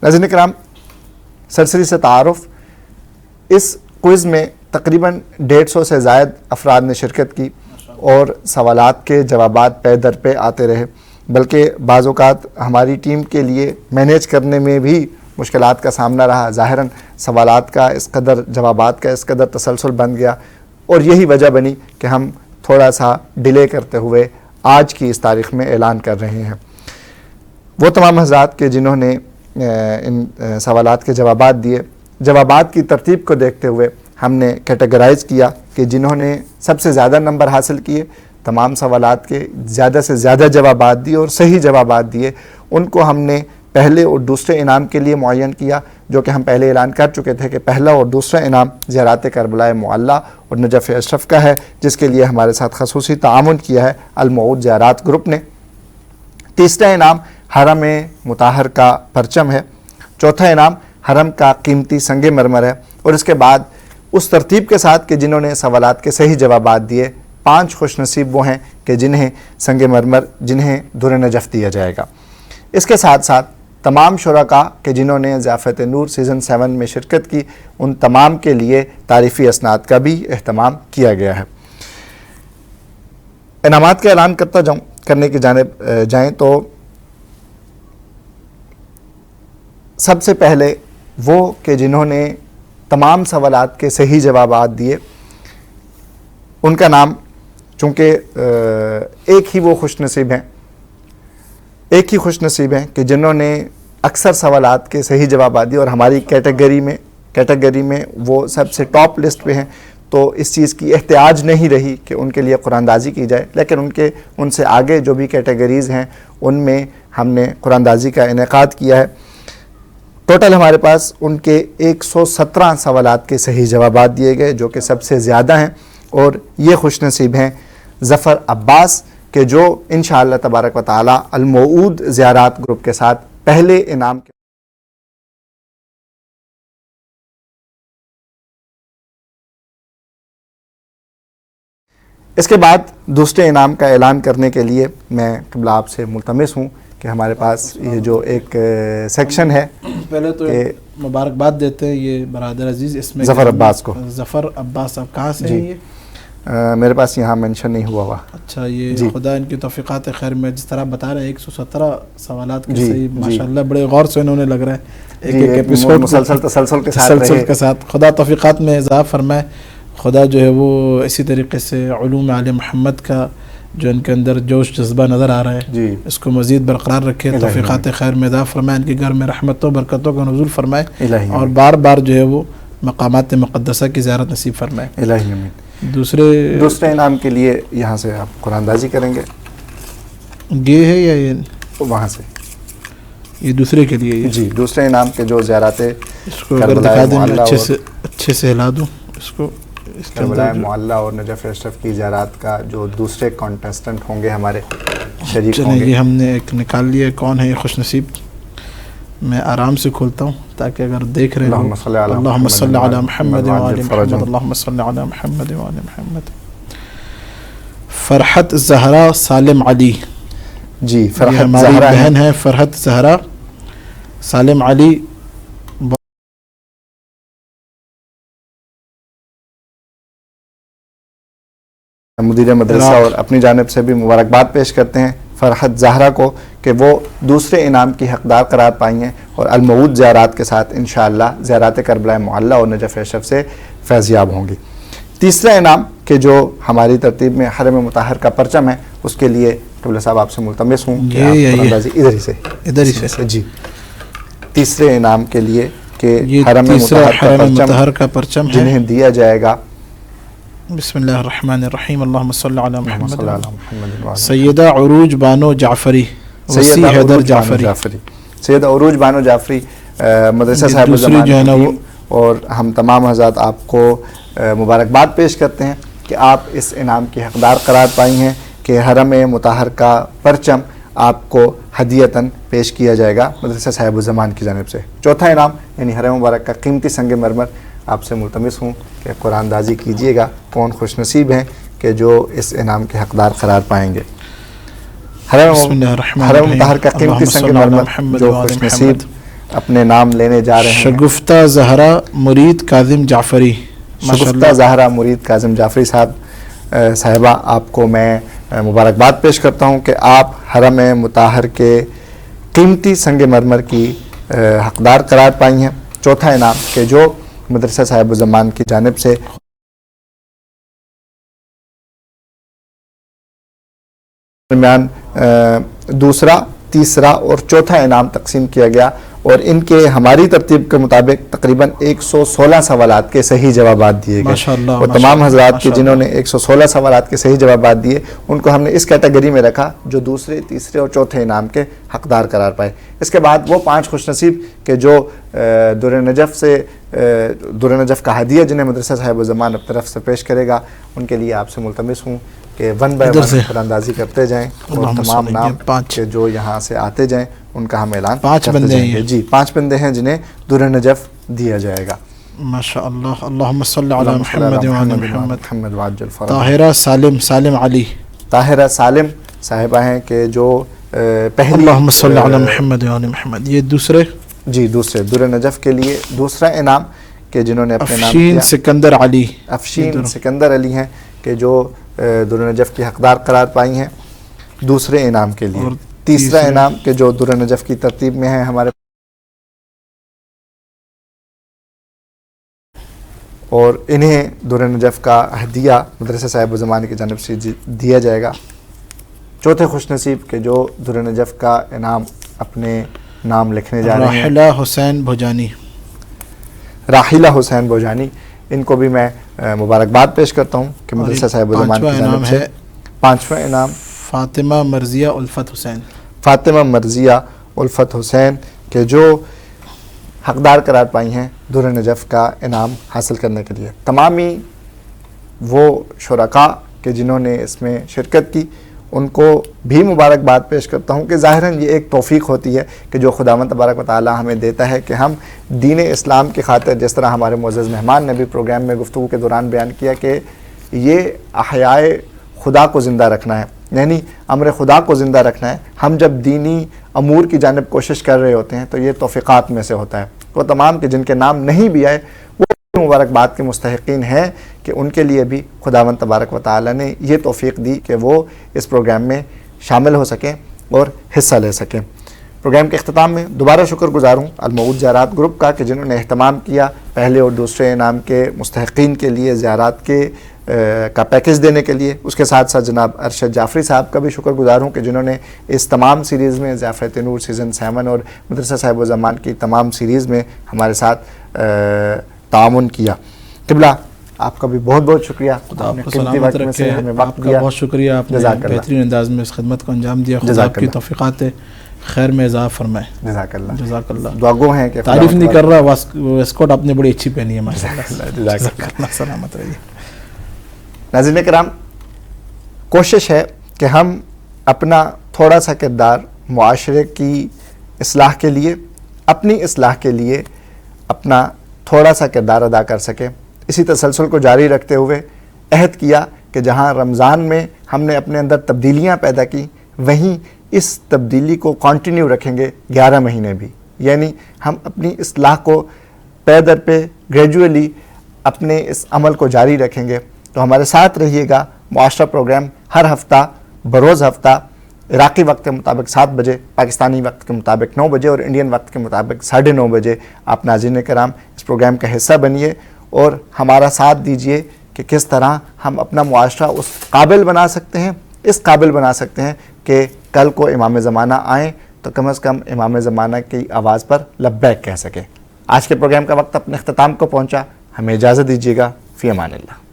ناظرین کرام، سرسری سے تعارف، اس کوئز میں تقریباً 150 سے زائد افراد نے شرکت کی اور سوالات کے جوابات پے در پہ آتے رہے، بلکہ بعض اوقات ہماری ٹیم کے لیے مینیج کرنے میں بھی مشکلات کا سامنا رہا۔ ظاہراً سوالات کا اس قدر، جوابات کا اس قدر تسلسل بن گیا، اور یہی وجہ بنی کہ ہم تھوڑا سا ڈیلے کرتے ہوئے آج کی اس تاریخ میں اعلان کر رہے ہیں۔ وہ تمام حضرات کہ جنہوں نے ان سوالات کے جوابات دیے، جوابات کی ترتیب کو دیکھتے ہوئے ہم نے کیٹیگرائز کیا کہ جنہوں نے سب سے زیادہ نمبر حاصل کیے، تمام سوالات کے زیادہ سے زیادہ جوابات دیے اور صحیح جوابات دیے، ان کو ہم نے پہلے اور دوسرے انعام کے لیے معین کیا، جو کہ ہم پہلے اعلان کر چکے تھے کہ پہلا اور دوسرا انعام زیارات کربلا معلیٰ اور نجف اشرف کا ہے، جس کے لیے ہمارے ساتھ خصوصی تعاون کیا ہے الموعود زیارات گروپ نے۔ تیسرا انعام حرم مطہر کا پرچم ہے، چوتھا انعام حرم کا قیمتی سنگ مرمر ہے، اور اس کے بعد اس ترتیب کے ساتھ کہ جنہوں نے سوالات کے صحیح جوابات دیے، 5 خوش نصیب وہ ہیں کہ جنہیں سنگ مرمر، جنہیں در نجف دیا جائے گا۔ اس کے ساتھ ساتھ تمام شرکاء کہ جنہوں نے ضیافت نور سیزن 7 میں شرکت کی، ان تمام کے لیے تعریفی اسناد کا بھی اہتمام کیا گیا ہے۔ انعامات کا اعلان کرنے کی جانب جائیں تو سب سے پہلے وہ کہ جنہوں نے تمام سوالات کے صحیح جوابات دیے، ان کا نام، چونکہ ایک ہی وہ خوش نصیب ہیں کہ جنہوں نے اکثر سوالات کے صحیح جوابات دیے، اور ہماری کیٹیگری میں وہ سب سے ٹاپ لسٹ پہ ہیں، تو اس چیز کی احتیاج نہیں رہی کہ ان کے لیے قرآن اندازی کی جائے، لیکن ان سے آگے جو بھی کیٹیگریز ہیں ان میں ہم نے قرآن اندازی کا انعقاد کیا ہے۔ ٹوٹل ہمارے پاس ان کے 117 سوالات کے صحیح جوابات دیے گئے، جو کہ سب سے زیادہ ہیں، اور یہ خوش نصیب ہیں ظفر عباس کہ جو انشاءاللہ تبارک و تعالی الموعود زیارات گروپ کے ساتھ پہلے انعام کے اس کے بعد دوسرے انعام کا اعلان کرنے کے لیے میں قبلہ آپ سے ملتمس ہوں کہ ہمارے پاس یہ جو ایک سیکشن ہے، پہلے تو مبارکباد دیتے ہیں یہ برادر عزیز، اس میں ظفر عباس کو۔ ظفر عباس صاحب کہاں سے ہیں یہ؟ میرے پاس یہاں مینشن نہیں ہوا۔ اچھا، یہ خدا ان کی توفیقات خیر میں، جس طرح بتا رہے ہیں 117 سوالات کے صحیح، ماشاءاللہ بڑے غور سے انہوں نے لگ رہا ہے ایک ایپیسوڈ تسلسل کے ساتھ، خدا توفیقات میں اضافہ فرمائے، خدا جو ہے وہ اسی طریقے سے علوم آل محمد کا جو ان کے اندر جوش جذبہ نظر آ رہا ہے اس کو مزید برقرار رکھے، توفیقات خیر میں اضافہ فرمائے، ان کے گھر میں رحمتوں برکتوں کا نزول فرمائے، اور بار بار جو ہے وہ مقامات مقدسہ کی زیارت نصیب فرمائے۔ الہی آمین۔ دوسرے انعام کے لیے یہاں سے آپ قرآن اندازی کریں گے، یہ ہے یا یہ وہاں سے؟ یہ دوسرے کے لیے جی، دوسرے انعام کے جو زیارت، اس کو اگر دکھا دیں اچھے سے ہلا دوں اس کو، کربلا معلیٰ اور نجف اشرف کی زیارات کا جو دوسرے کانٹیسٹنٹ ہوں گے ہمارے شریک ہوں گے۔ یہ ہم نے ایک نکال لیا، کون ہے یہ خوش نصیب؟ میں آرام سے کھولتا ہوں تاکہ اگر دیکھ رہے ہوں۔ اللہم صلی علی محمد وآل محمد، اللہم صلی علی محمد وآل محمد۔ فرحت زہرا سالم علی، جی فرحت ہماری بہن ہے فرحت زہرا سالم علی، مدیر مدرسہ، اور اپنی جانب سے بھی مبارکباد پیش کرتے ہیں فرحت زہرا کو کہ وہ دوسرے انعام کی حقدار قرار پائی ہیں اور الموعود زیارات کے ساتھ انشاءاللہ زیارات کربلا معلیٰ اور نجف اشرف سے فیضیاب ہوں گی۔ تیسرا انعام کہ جو ہماری ترتیب میں حرم مطہر کا پرچم ہے، اس کے لیے قبلہ صاحب آپ سے ملتمس ہوں کہ آپ ادھر ہی سے جی تیسرے انعام کے لیے کہ حرم مطہر کا پرچم جنہیں دیا جائے گا۔ بسم اللہ الرحمن الرحیم، اللہم صلی علی محمد۔ سیدہ عروج بانو جعفری، وسیع حیدر جعفری، سیدہ عروج بانو جعفری مدرسہ صاحب الزمان، اور ہم تمام حضرات آپ کو مبارکباد پیش کرتے ہیں کہ آپ اس انعام کی حقدار قرار پائی ہیں کہ حرم مطہر کا پرچم آپ کو ہدیتاً پیش کیا جائے گا مدرسہ صاحب الزمان کی جانب سے۔ چوتھا انعام یعنی حرم مبارک کا قیمتی سنگ مرمر، آپ سے ملتمس ہوں کہ قرآن اندازی کیجئے گا کون خوش نصیب ہیں کہ جو اس انعام کے حقدار قرار پائیں گے۔ حرم مطہر کا قیمتی سنگ مرمر جو خوش نصیب اپنے نام لینے جا رہے ہیں. شگفتہ زہرا مرید کاظم جعفری. شگفتہ زہرا مرید کاظم جعفری صاحبہ آپ کو میں مبارکباد پیش کرتا ہوں کہ آپ حرم مطہر کے قیمتی سنگ مرمر کی حقدار قرار پائی ہیں. چوتھا انعام کہ جو مدرسہ صاحب الزمان کی جانب سے درمیان دوسرا، تیسرا اور چوتھا انعام تقسیم کیا گیا، اور ان کے ہماری ترتیب کے مطابق تقریباً 116 سوالات کے صحیح جوابات دیے گئے. اور تمام حضرات کے جنہوں نے 116 سوالات کے صحیح جوابات دیے ان کو ہم نے اس کیٹیگری میں رکھا جو دوسرے، تیسرے اور چوتھے انعام کے حقدار قرار پائے. اس کے بعد وہ 5 خوش نصیب کہ جو در نجف کا ہدیہ جنہیں مدرسہ صاحب الزمان اپنی طرف سے پیش کرے گا، ان کے لیے آپ سے ملتمس ہوں کہ 1 بائی 1 قراندازی کرتے جائیں اور تمام نام کہ جو یہاں سے آتے جائیں ان کا ہم اعلان 5 بندے ہیں. جی 5 بندے ہیں جنہیں در نجف دیا جائے گا. ماشاءاللہ. اللہم صلی علی محمد وعلی محمد. وعجل فرج. طاہرہ سالم علی. طاہرہ سالم صاحبہ ہیں کہ جو پہلی اللہم صلی علی محمد وعلی محمد. یہ دوسرے دوسرے در نجف کے لیے دوسرا انعام کہ جنہوں نے اپنے نام افشین سکندر علی. افشین سکندر علی ہیں کہ جو در نجف کی حقدار قرار پائی ہیں دوسرے انعام کے لیے. تیسرا انعام کہ جو در نجف کی ترتیب میں ہے ہمارے، اور انہیں در نجف کا ہدیہ مدرسہ صاحب الزمان کی جانب سے دیا جائے گا. چوتھے خوش نصیب کہ جو در نجف کا انعام اپنے نام لکھنے جا رہے ہیں راحلہ حسین بھوجانی. راحلہ حسین بھوجانی، ان کو بھی میں مبارکباد پیش کرتا ہوں کہ مدرسہ صاحب الزمان کی جانب سے. 5واں انعام فاطمہ مرضیہ الفت حسین. فاطمہ مرضیہ الفت حسین کہ جو حقدار قرار پائی ہیں در نجف کا انعام حاصل کرنے کے لیے. تمامی وہ شرکاء کہ جنہوں نے اس میں شرکت کی ان کو بھی مبارکباد پیش کرتا ہوں کہ ظاہراً یہ ایک توفیق ہوتی ہے کہ جو خداوند تبارک و تعالی ہمیں دیتا ہے کہ ہم دین اسلام کی خاطر، جس طرح ہمارے معزز مہمان نے بھی پروگرام میں گفتگو کے دوران بیان کیا کہ یہ احیائے خدا کو زندہ رکھنا ہے، یعنی امر خدا کو زندہ رکھنا ہے. ہم جب دینی امور کی جانب کوشش کر رہے ہوتے ہیں تو یہ توفیقات میں سے ہوتا ہے. وہ تمام کہ جن کے نام نہیں بھی آئے وہ مبارکباد کے مستحقین ہیں کہ ان کے لیے بھی خداوند تبارک و تعالی نے یہ توفیق دی کہ وہ اس پروگرام میں شامل ہو سکیں اور حصہ لے سکیں. پروگرام کے اختتام میں دوبارہ شکر گزار ہوں الموعود زیارات گروپ کا کہ جنہوں نے اہتمام کیا پہلے اور دوسرے انعام کے مستحقین کے لیے زیارات کے کا پیکج دینے کے لیے. اس کے ساتھ ساتھ جناب ارشد جعفری صاحب کا بھی شکر گزار ہوں کہ جنہوں نے اس تمام سیریز میں ضیافت نور سیزن 7 اور مدرسہ صاحب الزمان کی تمام سیریز میں ہمارے ساتھ تعاون کیا. قبلہ آپ کا بھی بہت بہت شکریہ. آپ کو سلامت رکھے. آپ کا بہت شکریہ، آپ نے بہترین انداز میں اس خدمت کو انجام دیا. خدا آپ کی توفیقات خیر میں اضافہ فرمائے. جزاک اللہ. جزاک اللہ. دعا گو ہیں کہ تعریف نہیں کر رہا، ویسکوٹ آپ نے بڑی اچھی پہنی ہے ماشاءاللہ. جزاک اللہ. سلامت رہیے. ناظرین کرام، کوشش ہے کہ ہم اپنا تھوڑا سا کردار معاشرے کی اصلاح کے لیے، اپنی اصلاح کے لیے اپنا تھوڑا سا کردار ادا کر سکیں. اسی تسلسل کو جاری رکھتے ہوئے عہد کیا کہ جہاں رمضان میں ہم نے اپنے اندر تبدیلیاں پیدا کی، وہیں اس تبدیلی کو کنٹینیو رکھیں گے 11 مہینے بھی. یعنی ہم اپنی اصلاح کو پے در پہ گریجولی اپنے اس عمل کو جاری رکھیں گے. تو ہمارے ساتھ رہیے گا. معاشرہ پروگرام ہر ہفتہ بروز ہفتہ عراقی وقت کے مطابق 7 بجے، پاکستانی وقت کے مطابق 9 بجے اور انڈین وقت کے مطابق 9:30 بجے آپ ناظرین کرام اس پروگرام کا حصہ بنیے اور ہمارا ساتھ دیجیے کہ کس طرح ہم اپنا معاشرہ اس قابل بنا سکتے ہیں، اس قابل بنا سکتے ہیں کہ کل کو امام زمانہ آئیں تو کم از کم امام زمانہ کی آواز پر لبیک کہہ سکیں. آج کے پروگرام کا وقت اپنے اختتام کو پہنچا. ہمیں اجازت دیجیے گا. فی امان اللہ.